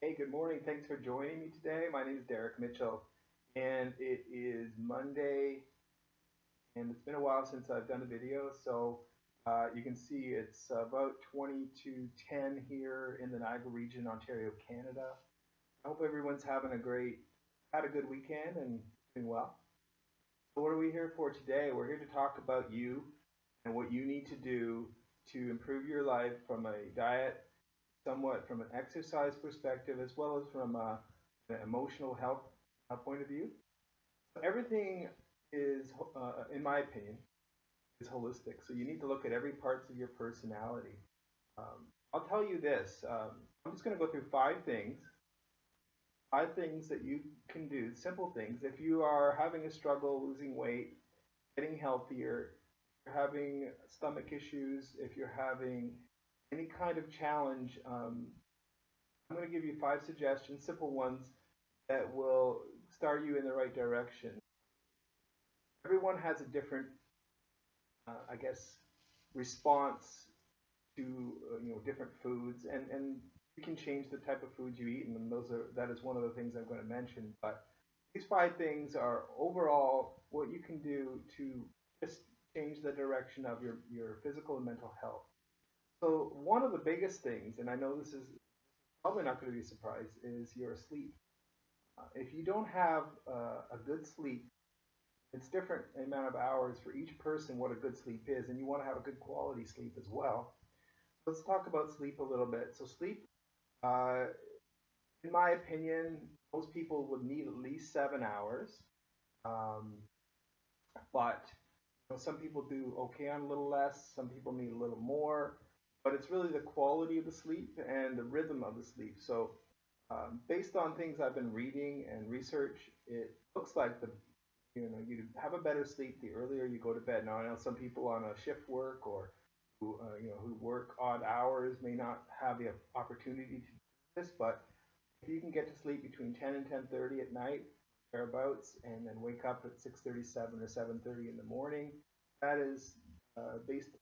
Hey, good morning. Thanks for joining me today. My name is Derek Mitchell, and it is Monday, and it's been a while since I've done a video. So you can see it's about 20 to 10 here in the Niagara region, Ontario, Canada. I hope everyone's had a good weekend and doing well. So what are we here for today? We're here to talk about you and what you need to do to improve your life from a diet, somewhat from an exercise perspective, as well as from an emotional health point of view. So everything is, in my opinion, is holistic. So you need to look at every parts of your personality. I'll tell you this. I'm just going to go through five things that you can do, simple things. If you are having a struggle losing weight, getting healthier, if you're having stomach issues, if you're having any kind of challenge, I'm going to give you five suggestions, simple ones that will start you in the right direction. Everyone has a different, I guess, response to different foods, and you can change the type of foods you eat, and that is one of the things I'm going to mention. But these five things are overall what you can do to just change the direction of your physical and mental health. So one of the biggest things, and I know this is probably not going to be a surprise, is your sleep. If you don't have a good sleep, it's different amount of hours for each person what a good sleep is, and you want to have a good quality sleep as well. Let's talk about sleep a little bit. So sleep, uh, in my opinion, most people would need at least 7 hours. Um, but some people do okay on a little less. Some people need a little more. But it's really the quality of the sleep and the rhythm of the sleep. So based on things I've been reading and research, it looks like you have a better sleep the earlier you go to bed. Now I know some people on a shift work or who work odd hours may not have the opportunity to do this, but if you can get to sleep between 10 and 10:30 at night, thereabouts, and then wake up at 6:37 or 7:30 in the morning, that is based on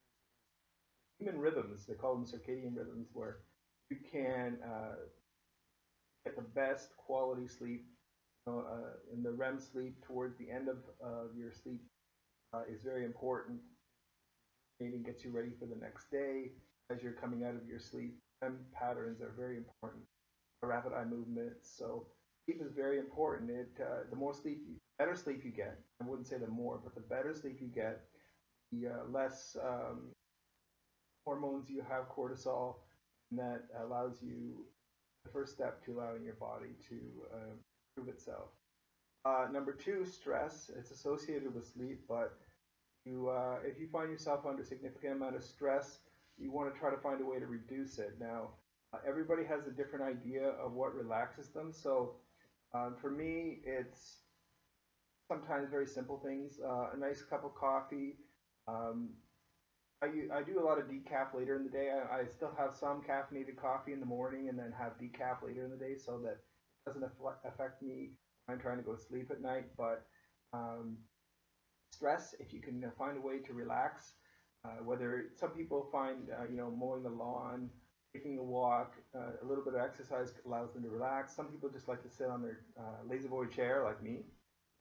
human rhythms. They call them circadian rhythms, where you can get the best quality sleep. In the REM sleep, towards the end of your sleep, is very important. It gets you ready for the next day as you're coming out of your sleep. REM patterns are very important. Rapid eye movements. So sleep is very important. The more better sleep you get. I wouldn't say the more, but the better sleep you get, the less hormones you have, cortisol, and that allows you the first step to allowing your body to improve itself. Number two, stress. It's associated with sleep, but if you find yourself under a significant amount of stress, you want to try to find a way to reduce it. Now, everybody has a different idea of what relaxes them. So for me, it's sometimes very simple things. A nice cup of coffee. Um, I do a lot of decaf later in the day. I still have some caffeinated coffee in the morning and then have decaf later in the day so that it doesn't affect me when I'm trying to go to sleep at night. But um, stress, if you can find a way to relax, whether some people find, mowing the lawn, taking a walk, a little bit of exercise allows them to relax. Some people just like to sit on their lazy boy chair like me,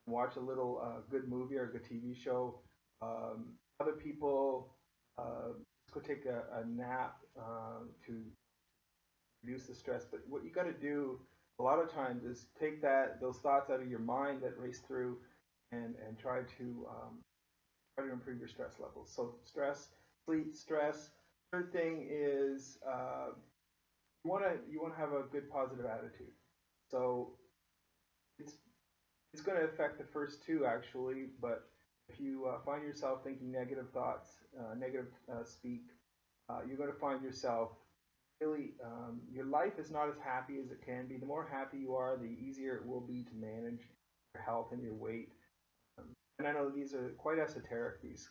watch a little good movie or a good TV show. Other people go take a nap to reduce the stress. But what you got to do a lot of times is take those thoughts out of your mind that race through and try to improve your stress levels. So stress, sleep, stress. Third thing is you want to have a good positive attitude. So it's it's going to affect the first two actually, but if you find yourself thinking negative thoughts, negative speak, you're going to find yourself really your life is not as happy as it can be. The more happy you are, the easier it will be to manage your health and your weight. And I know these are quite esoteric, these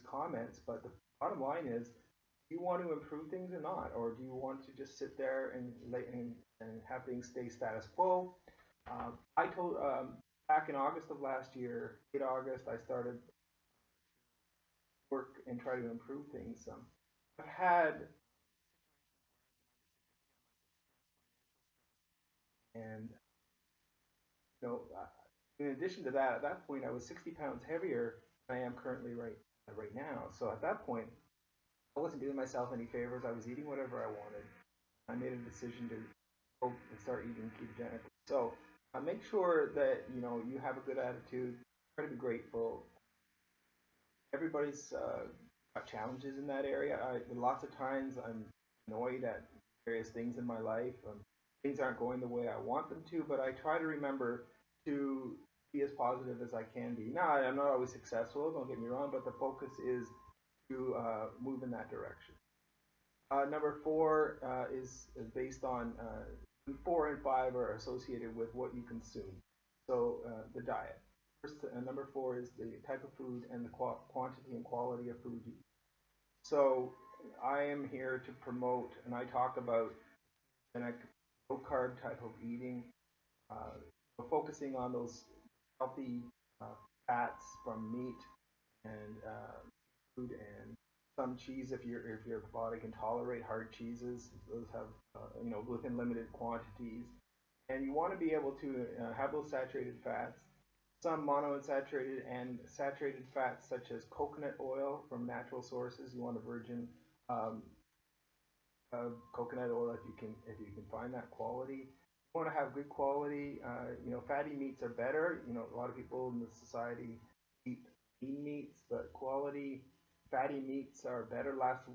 comments, but the bottom line is, do you want to improve things or not, or do you want to just sit there and have things stay status quo? I told back in August of last year, late August, I started work and try to improve things. I've had And in addition to that, at that point, I was 60 pounds heavier than I am currently right now. So at that point, I wasn't doing myself any favors. I was eating whatever I wanted. I made a decision to go and start eating ketogenically. So make sure that you have a good attitude. Try to be grateful. Everybody's got challenges in that area. Lots of times I'm annoyed at various things in my life. Things aren't going the way I want them to, but I try to remember to be as positive as I can be. Now, I'm not always successful, don't get me wrong, but the focus is to move in that direction. Number four is based on 4 and 5 are associated with what you consume. So the diet. First, number four is the type of food and the quantity and quality of food you eat. So I am here to promote, and I talk about low carb type of eating, focusing on those healthy fats from meat and food and some cheese if your body can tolerate hard cheeses. Those have within limited quantities, and you want to be able to have those saturated fats. Some monounsaturated and saturated fats such as coconut oil from natural sources. You want a virgin coconut oil if you can find that quality. You want to have good quality. Fatty meats are better. A lot of people in the society eat lean meats, but quality fatty meats are better. Last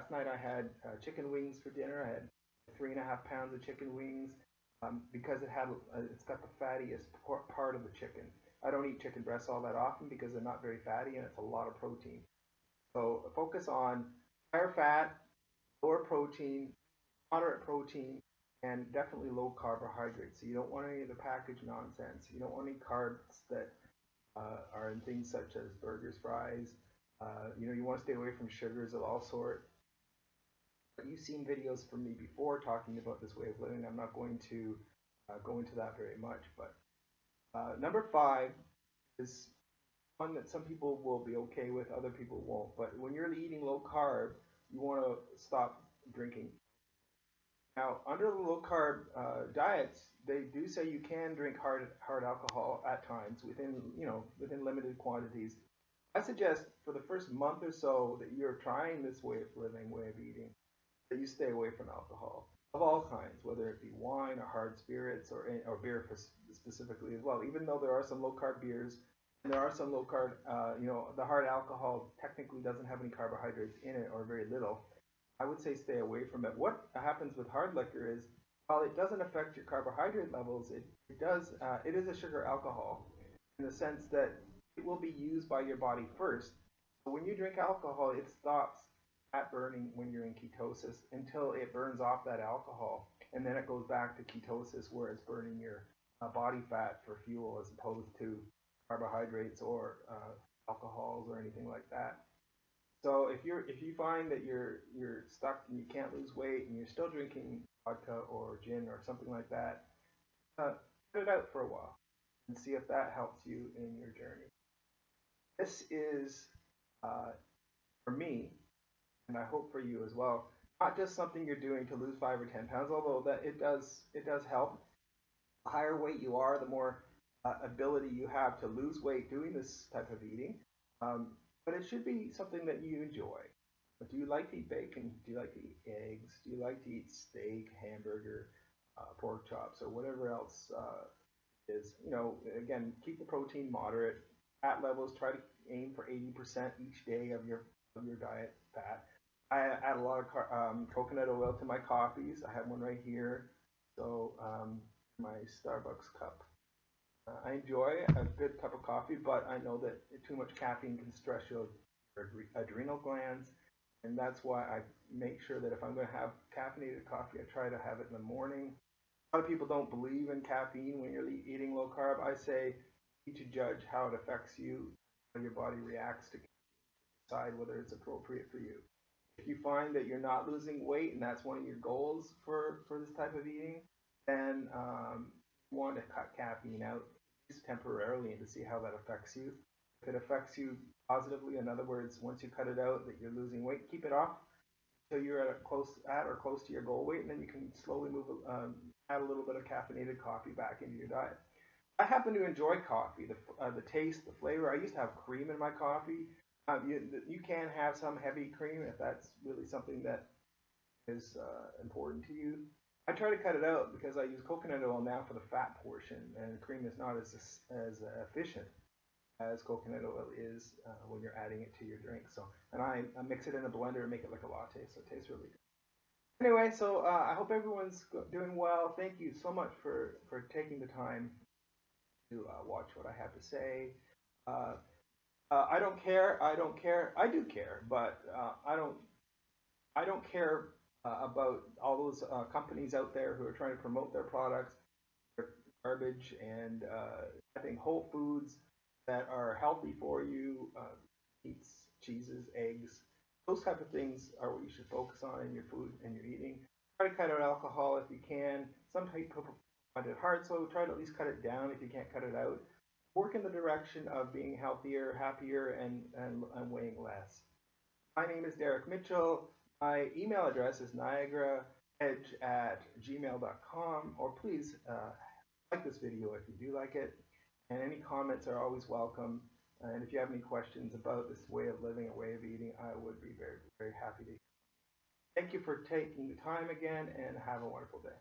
night I had chicken wings for dinner. I had 3.5 pounds of chicken wings because it's got the fattiest part of the chicken. I don't eat chicken breasts all that often because they're not very fatty and it's a lot of protein. So focus on higher fat, lower protein, moderate protein, and definitely low carbohydrates. So you don't want any of the packaged nonsense. You don't want any carbs that are in things such as burgers, fries. You want to stay away from sugars of all sorts. But you've seen videos from me before talking about this way of living. I'm not going to go into that very much. But number 5 is one that some people will be okay with, other people won't. But when you're eating low carb, you want to stop drinking. Now, under the low carb diets, they do say you can drink hard alcohol at times within limited quantities. I suggest for the first month or so that you're trying this way of living, way of eating, that you stay away from alcohol of all kinds, whether it be wine or hard spirits or beer specifically as well. Even though there are some low carb beers and there are some low carb, the hard alcohol technically doesn't have any carbohydrates in it or very little. I would say stay away from it. What happens with hard liquor is, while it doesn't affect your carbohydrate levels, it is a sugar alcohol in the sense that it will be used by your body first. So when you drink alcohol, it stops fat burning when you're in ketosis until it burns off that alcohol, and then it goes back to ketosis where it's burning your body fat for fuel as opposed to carbohydrates or alcohols or anything like that. So if you find that you're stuck and you can't lose weight and you're still drinking vodka or gin or something like that, cut it out for a while and see if that helps you in your journey. This is for me, and I hope for you as well, not just something you're doing to lose 5 or 10 pounds, although that it does help. The higher weight you are, the more ability you have to lose weight doing this type of eating. But it should be something that you enjoy. But do you like to eat bacon? Do you like to eat eggs? Do you like to eat steak, hamburger, pork chops, or whatever else is? Again, keep the protein moderate. Fat levels, try to aim for 80% each day of your diet fat. I add a lot of coconut oil to my coffees. I have one right here. So my Starbucks cup. I enjoy a good cup of coffee, but I know that too much caffeine can stress your adrenal glands, and that's why I make sure that if I'm going to have caffeinated coffee, I try to have it in the morning. A lot of people don't believe in caffeine when you're eating low carb. I say you need to judge how it affects you, how your body reacts to decide whether it's appropriate for you. If you find that you're not losing weight and that's one of your goals for this type of eating, then you want to cut caffeine out at least temporarily and to see how that affects you. If it affects you positively, in other words, once you cut it out that you're losing weight, keep it off. until you're at or close to your goal weight, and then you can slowly add a little bit of caffeinated coffee back into your diet. I happen to enjoy coffee, the taste, the flavor. I used to have cream in my coffee. You can have some heavy cream if that's really something that is important to you. I try to cut it out because I use coconut oil now for the fat portion, and cream is not as efficient as coconut oil is when you're adding it to your drink. So, and I mix it in a blender and make it like a latte, so it tastes really good. Anyway, so I hope everyone's doing well. Thank you so much for taking the time to watch what I have to say. Uh, I don't care. I don't care. I do care, but I don't care about all those companies out there who are trying to promote their products, they're garbage, and having whole foods that are healthy for you, meats, cheeses, eggs. Those type of things are what you should focus on in your food and your eating. Try to cut out alcohol if you can. Some people find it hard, so try to at least cut it down if you can't cut it out. Work in the direction of being healthier, happier, and weighing less. My name is Derek Mitchell. My email address is niagaraedge@gmail.com, or please like this video if you do like it. And any comments are always welcome. And if you have any questions about this way of living or way of eating, I would be very, very happy to. Thank you for taking the time again, and have a wonderful day.